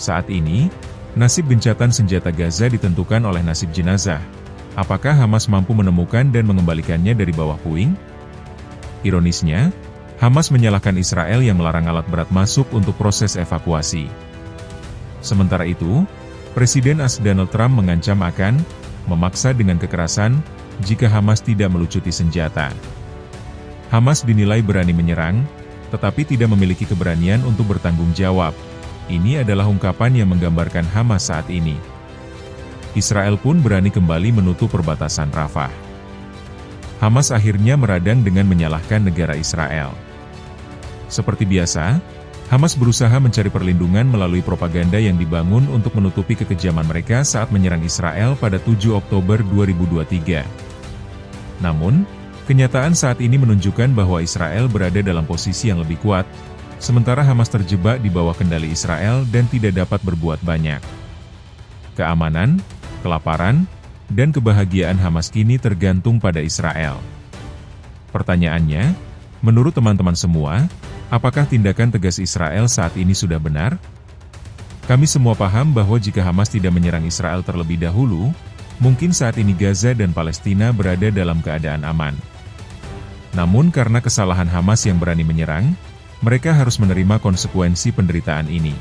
Saat ini, nasib gencatan senjata Gaza ditentukan oleh nasib jenazah. Apakah Hamas mampu menemukan dan mengembalikannya dari bawah puing? Ironisnya, Hamas menyalahkan Israel yang melarang alat berat masuk untuk proses evakuasi. Sementara itu, Presiden AS Donald Trump mengancam akan memaksa dengan kekerasan jika Hamas tidak melucuti senjata. Hamas dinilai berani menyerang, tetapi tidak memiliki keberanian untuk bertanggung jawab. Ini adalah ungkapan yang menggambarkan Hamas saat ini. Israel pun berani kembali menutup perbatasan Rafah. Hamas akhirnya meradang dengan menyalahkan negara Israel. Seperti biasa, Hamas berusaha mencari perlindungan melalui propaganda yang dibangun untuk menutupi kekejaman mereka saat menyerang Israel pada 7 Oktober 2023. Namun, kenyataan saat ini menunjukkan bahwa Israel berada dalam posisi yang lebih kuat, sementara Hamas terjebak di bawah kendali Israel dan tidak dapat berbuat banyak. Keamanan, kelaparan, dan kebahagiaan Hamas kini tergantung pada Israel. Pertanyaannya, menurut teman-teman semua, apakah tindakan tegas Israel saat ini sudah benar? Kami semua paham bahwa jika Hamas tidak menyerang Israel terlebih dahulu, mungkin saat ini Gaza dan Palestina berada dalam keadaan aman. Namun karena kesalahan Hamas yang berani menyerang, mereka harus menerima konsekuensi penderitaan ini.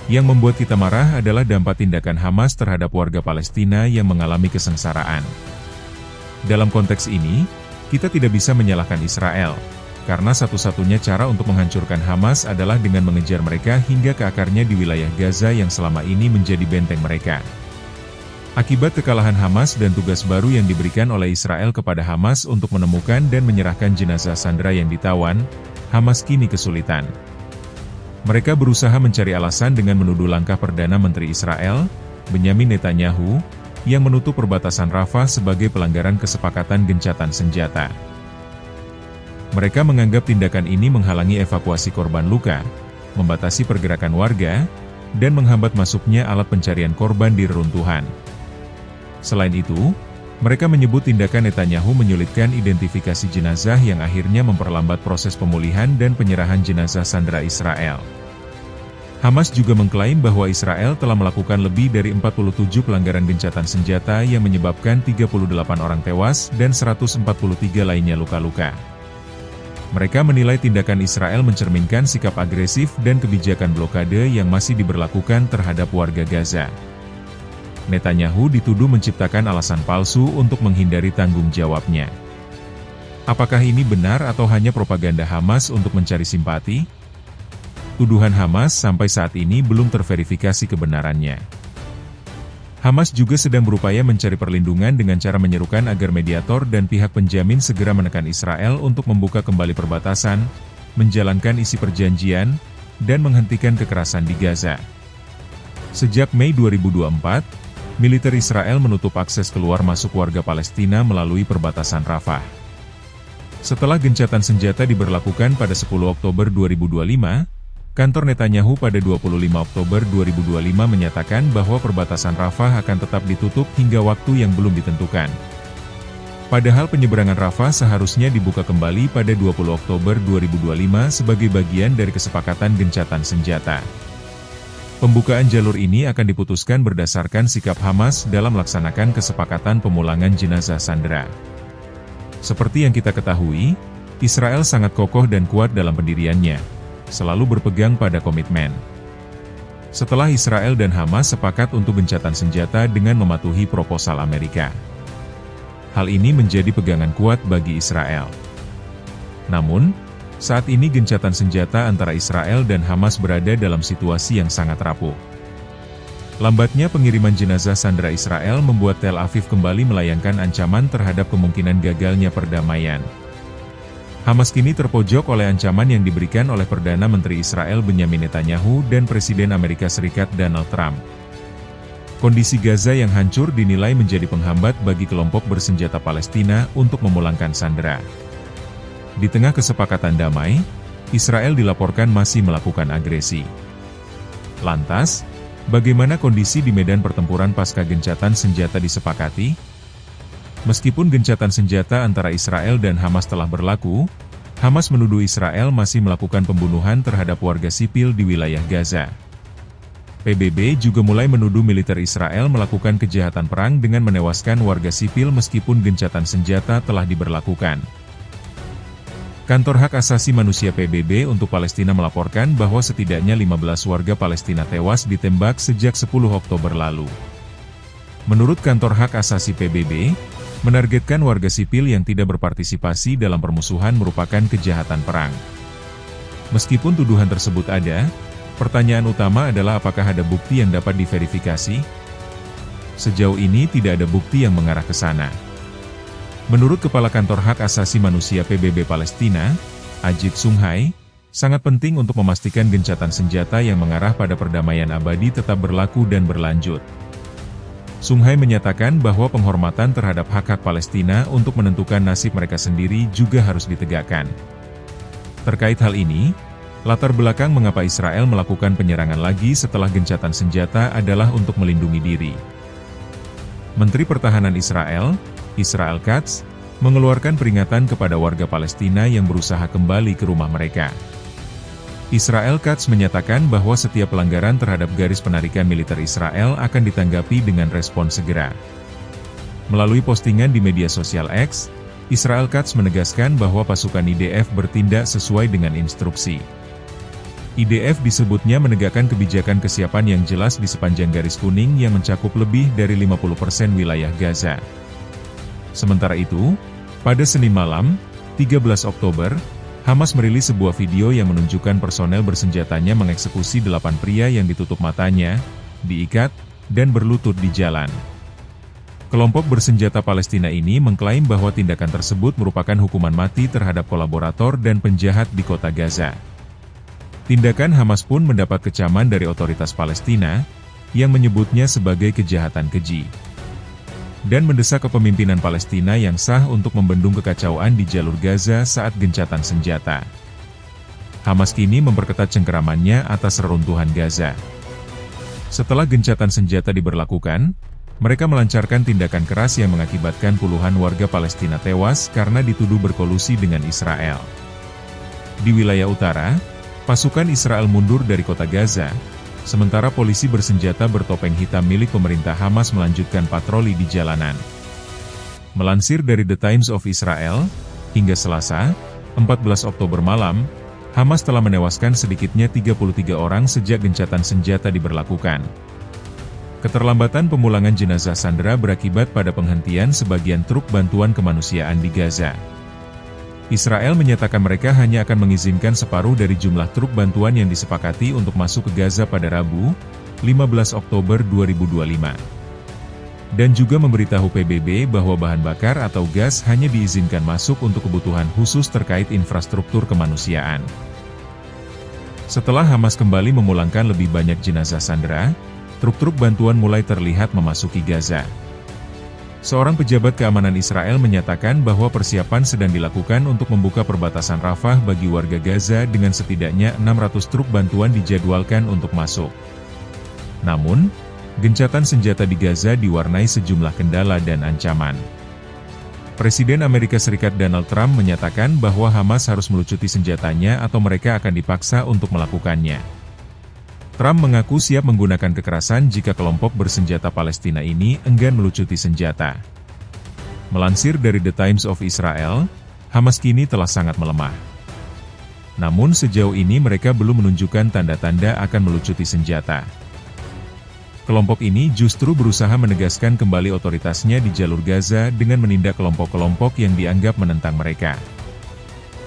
Yang membuat kita marah adalah dampak tindakan Hamas terhadap warga Palestina yang mengalami kesengsaraan. Dalam konteks ini, kita tidak bisa menyalahkan Israel, karena satu-satunya cara untuk menghancurkan Hamas adalah dengan mengejar mereka hingga ke akarnya di wilayah Gaza yang selama ini menjadi benteng mereka. Akibat kekalahan Hamas dan tugas baru yang diberikan oleh Israel kepada Hamas untuk menemukan dan menyerahkan jenazah sandera yang ditawan, Hamas kini kesulitan. Mereka berusaha mencari alasan dengan menuduh langkah Perdana Menteri Israel, Benyamin Netanyahu, yang menutup perbatasan Rafah sebagai pelanggaran kesepakatan gencatan senjata. Mereka menganggap tindakan ini menghalangi evakuasi korban luka, membatasi pergerakan warga, dan menghambat masuknya alat pencarian korban di reruntuhan. Selain itu, mereka menyebut tindakan Netanyahu menyulitkan identifikasi jenazah yang akhirnya memperlambat proses pemulihan dan penyerahan jenazah sandera Israel. Hamas juga mengklaim bahwa Israel telah melakukan lebih dari 47 pelanggaran gencatan senjata yang menyebabkan 38 orang tewas dan 143 lainnya luka-luka. Mereka menilai tindakan Israel mencerminkan sikap agresif dan kebijakan blokade yang masih diberlakukan terhadap warga Gaza. Netanyahu dituduh menciptakan alasan palsu untuk menghindari tanggung jawabnya. Apakah ini benar atau hanya propaganda Hamas untuk mencari simpati? Tuduhan Hamas sampai saat ini belum terverifikasi kebenarannya. Hamas juga sedang berupaya mencari perlindungan dengan cara menyerukan agar mediator dan pihak penjamin segera menekan Israel untuk membuka kembali perbatasan, menjalankan isi perjanjian, dan menghentikan kekerasan di Gaza. Sejak Mei 2024, militer Israel menutup akses keluar masuk warga Palestina melalui perbatasan Rafah. Setelah gencatan senjata diberlakukan pada 10 Oktober 2025, kantor Netanyahu pada 25 Oktober 2025 menyatakan bahwa perbatasan Rafah akan tetap ditutup hingga waktu yang belum ditentukan. Padahal penyeberangan Rafah seharusnya dibuka kembali pada 20 Oktober 2025 sebagai bagian dari kesepakatan gencatan senjata. Pembukaan jalur ini akan diputuskan berdasarkan sikap Hamas dalam melaksanakan kesepakatan pemulangan jenazah sandera. Seperti yang kita ketahui, Israel sangat kokoh dan kuat dalam pendiriannya, selalu berpegang pada komitmen. Setelah Israel dan Hamas sepakat untuk gencatan senjata dengan mematuhi proposal Amerika. Hal ini menjadi pegangan kuat bagi Israel. Namun, saat ini gencatan senjata antara Israel dan Hamas berada dalam situasi yang sangat rapuh. Lambatnya pengiriman jenazah sandera Israel membuat Tel Aviv kembali melayangkan ancaman terhadap kemungkinan gagalnya perdamaian. Hamas kini terpojok oleh ancaman yang diberikan oleh Perdana Menteri Israel Benyamin Netanyahu dan Presiden Amerika Serikat Donald Trump. Kondisi Gaza yang hancur dinilai menjadi penghambat bagi kelompok bersenjata Palestina untuk memulangkan sandera. Di tengah kesepakatan damai, Israel dilaporkan masih melakukan agresi. Lantas, bagaimana kondisi di medan pertempuran pasca gencatan senjata disepakati? Meskipun gencatan senjata antara Israel dan Hamas telah berlaku, Hamas menuduh Israel masih melakukan pembunuhan terhadap warga sipil di wilayah Gaza. PBB juga mulai menuduh militer Israel melakukan kejahatan perang dengan menewaskan warga sipil meskipun gencatan senjata telah diberlakukan. Kantor Hak Asasi Manusia PBB untuk Palestina melaporkan bahwa setidaknya 15 warga Palestina tewas ditembak sejak 10 Oktober lalu. Menurut Kantor Hak Asasi PBB, menargetkan warga sipil yang tidak berpartisipasi dalam permusuhan merupakan kejahatan perang. Meskipun tuduhan tersebut ada, pertanyaan utama adalah apakah ada bukti yang dapat diverifikasi? Sejauh ini tidak ada bukti yang mengarah ke sana. Menurut Kepala Kantor Hak Asasi Manusia PBB Palestina, Ajit Sunghai, sangat penting untuk memastikan gencatan senjata yang mengarah pada perdamaian abadi tetap berlaku dan berlanjut. Sunghai menyatakan bahwa penghormatan terhadap hak-hak Palestina untuk menentukan nasib mereka sendiri juga harus ditegakkan. Terkait hal ini, latar belakang mengapa Israel melakukan penyerangan lagi setelah gencatan senjata adalah untuk melindungi diri. Menteri Pertahanan Israel, Israel Katz, mengeluarkan peringatan kepada warga Palestina yang berusaha kembali ke rumah mereka. Israel Katz menyatakan bahwa setiap pelanggaran terhadap garis penarikan militer Israel akan ditanggapi dengan respon segera. Melalui postingan di media sosial X, Israel Katz menegaskan bahwa pasukan IDF bertindak sesuai dengan instruksi. IDF disebutnya menegakkan kebijakan kesiapan yang jelas di sepanjang garis kuning yang mencakup lebih dari 50% wilayah Gaza. Sementara itu, pada Senin malam, 13 Oktober, Hamas merilis sebuah video yang menunjukkan personel bersenjatanya mengeksekusi 8 pria yang ditutup matanya, diikat, dan berlutut di jalan. Kelompok bersenjata Palestina ini mengklaim bahwa tindakan tersebut merupakan hukuman mati terhadap kolaborator dan penjahat di kota Gaza. Tindakan Hamas pun mendapat kecaman dari otoritas Palestina, yang menyebutnya sebagai kejahatan keji. Dan mendesak kepemimpinan Palestina yang sah untuk membendung kekacauan di jalur Gaza saat gencatan senjata. Hamas kini memperketat cengkeramannya atas reruntuhan Gaza. Setelah gencatan senjata diberlakukan, mereka melancarkan tindakan keras yang mengakibatkan puluhan warga Palestina tewas karena dituduh berkolusi dengan Israel. Di wilayah utara, pasukan Israel mundur dari kota Gaza, sementara polisi bersenjata bertopeng hitam milik pemerintah Hamas melanjutkan patroli di jalanan. Melansir dari The Times of Israel, hingga Selasa, 14 Oktober malam, Hamas telah menewaskan sedikitnya 33 orang sejak gencatan senjata diberlakukan. Keterlambatan pemulangan jenazah sandera berakibat pada penghentian sebagian truk bantuan kemanusiaan di Gaza. Israel menyatakan mereka hanya akan mengizinkan separuh dari jumlah truk bantuan yang disepakati untuk masuk ke Gaza pada Rabu, 15 Oktober 2025. Dan juga memberitahu PBB bahwa bahan bakar atau gas hanya diizinkan masuk untuk kebutuhan khusus terkait infrastruktur kemanusiaan. Setelah Hamas kembali memulangkan lebih banyak jenazah sandera, truk-truk bantuan mulai terlihat memasuki Gaza. Seorang pejabat keamanan Israel menyatakan bahwa persiapan sedang dilakukan untuk membuka perbatasan Rafah bagi warga Gaza dengan setidaknya 600 truk bantuan dijadwalkan untuk masuk. Namun, gencatan senjata di Gaza diwarnai sejumlah kendala dan ancaman. Presiden Amerika Serikat Donald Trump menyatakan bahwa Hamas harus melucuti senjatanya atau mereka akan dipaksa untuk melakukannya. Trump mengaku siap menggunakan kekerasan jika kelompok bersenjata Palestina ini enggan melucuti senjata. Melansir dari The Times of Israel, Hamas kini telah sangat melemah. Namun sejauh ini mereka belum menunjukkan tanda-tanda akan melucuti senjata. Kelompok ini justru berusaha menegaskan kembali otoritasnya di jalur Gaza dengan menindak kelompok-kelompok yang dianggap menentang mereka.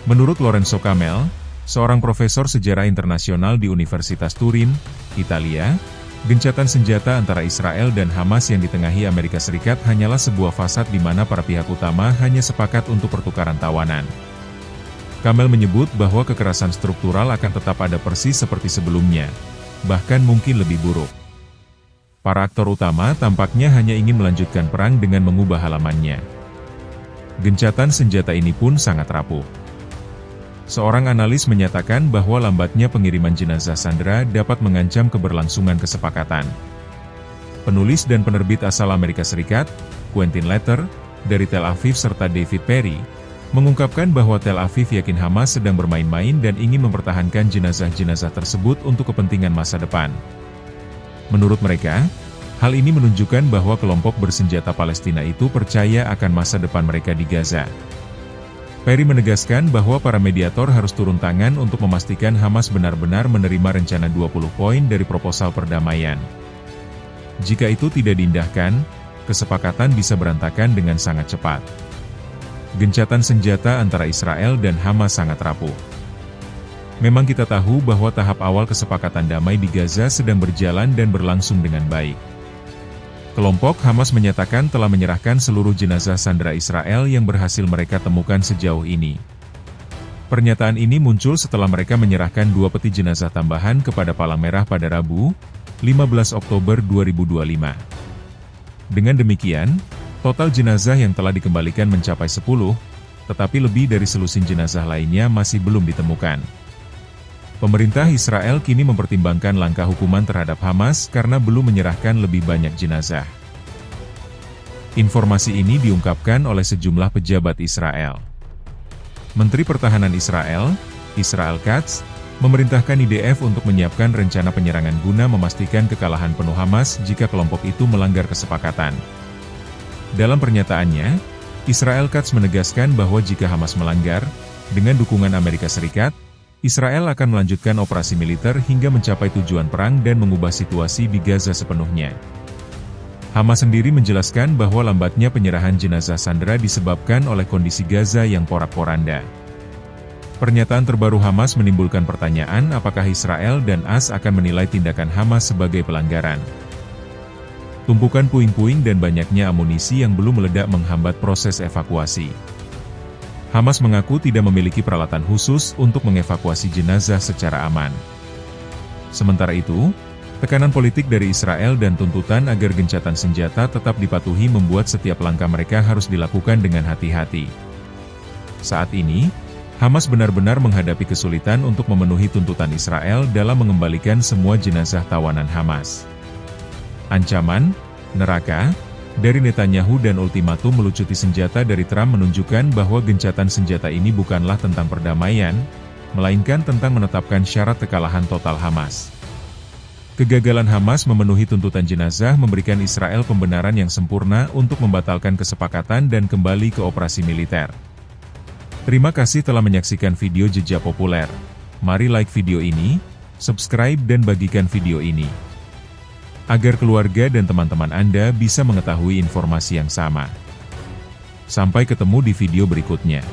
Menurut Lorenzo Camel, seorang profesor sejarah internasional di Universitas Turin, Italia, gencatan senjata antara Israel dan Hamas yang ditengahi Amerika Serikat hanyalah sebuah fasad di mana para pihak utama hanya sepakat untuk pertukaran tawanan. Kamel menyebut bahwa kekerasan struktural akan tetap ada persis seperti sebelumnya, bahkan mungkin lebih buruk. Para aktor utama tampaknya hanya ingin melanjutkan perang dengan mengubah halamannya. Gencatan senjata ini pun sangat rapuh. Seorang analis menyatakan bahwa lambatnya pengiriman jenazah sandera dapat mengancam keberlangsungan kesepakatan. Penulis dan penerbit asal Amerika Serikat, Quentin Letter, dari Tel Aviv serta David Perry, mengungkapkan bahwa Tel Aviv yakin Hamas sedang bermain-main dan ingin mempertahankan jenazah-jenazah tersebut untuk kepentingan masa depan. Menurut mereka, hal ini menunjukkan bahwa kelompok bersenjata Palestina itu percaya akan masa depan mereka di Gaza. Perry menegaskan bahwa para mediator harus turun tangan untuk memastikan Hamas benar-benar menerima rencana 20 poin dari proposal perdamaian. Jika itu tidak diindahkan, kesepakatan bisa berantakan dengan sangat cepat. Gencatan senjata antara Israel dan Hamas sangat rapuh. Memang kita tahu bahwa tahap awal kesepakatan damai di Gaza sedang berjalan dan berlangsung dengan baik. Kelompok Hamas menyatakan telah menyerahkan seluruh jenazah sandera Israel yang berhasil mereka temukan sejauh ini. Pernyataan ini muncul setelah mereka menyerahkan 2 peti jenazah tambahan kepada Palang Merah pada Rabu, 15 Oktober 2025. Dengan demikian, total jenazah yang telah dikembalikan mencapai 10, tetapi lebih dari selusin jenazah lainnya masih belum ditemukan. Pemerintah Israel kini mempertimbangkan langkah hukuman terhadap Hamas karena belum menyerahkan lebih banyak jenazah. Informasi ini diungkapkan oleh sejumlah pejabat Israel. Menteri Pertahanan Israel, Israel Katz, memerintahkan IDF untuk menyiapkan rencana penyerangan guna memastikan kekalahan penuh Hamas jika kelompok itu melanggar kesepakatan. Dalam pernyataannya, Israel Katz menegaskan bahwa jika Hamas melanggar, dengan dukungan Amerika Serikat, Israel akan melanjutkan operasi militer hingga mencapai tujuan perang dan mengubah situasi di Gaza sepenuhnya. Hamas sendiri menjelaskan bahwa lambatnya penyerahan jenazah sandera disebabkan oleh kondisi Gaza yang porak-poranda. Pernyataan terbaru Hamas menimbulkan pertanyaan apakah Israel dan AS akan menilai tindakan Hamas sebagai pelanggaran. Tumpukan puing-puing dan banyaknya amunisi yang belum meledak menghambat proses evakuasi. Hamas mengaku tidak memiliki peralatan khusus untuk mengevakuasi jenazah secara aman. Sementara itu, tekanan politik dari Israel dan tuntutan agar gencatan senjata tetap dipatuhi membuat setiap langkah mereka harus dilakukan dengan hati-hati. Saat ini, Hamas benar-benar menghadapi kesulitan untuk memenuhi tuntutan Israel dalam mengembalikan semua jenazah tawanan Hamas. Ancaman, neraka, dari Netanyahu dan ultimatum melucuti senjata dari Trump menunjukkan bahwa gencatan senjata ini bukanlah tentang perdamaian, melainkan tentang menetapkan syarat kekalahan total Hamas. Kegagalan Hamas memenuhi tuntutan jenazah memberikan Israel pembenaran yang sempurna untuk membatalkan kesepakatan dan kembali ke operasi militer. Terima kasih telah menyaksikan video Jejak Populer. Mari like video ini, subscribe dan bagikan video ini, agar keluarga dan teman-teman Anda bisa mengetahui informasi yang sama. Sampai ketemu di video berikutnya.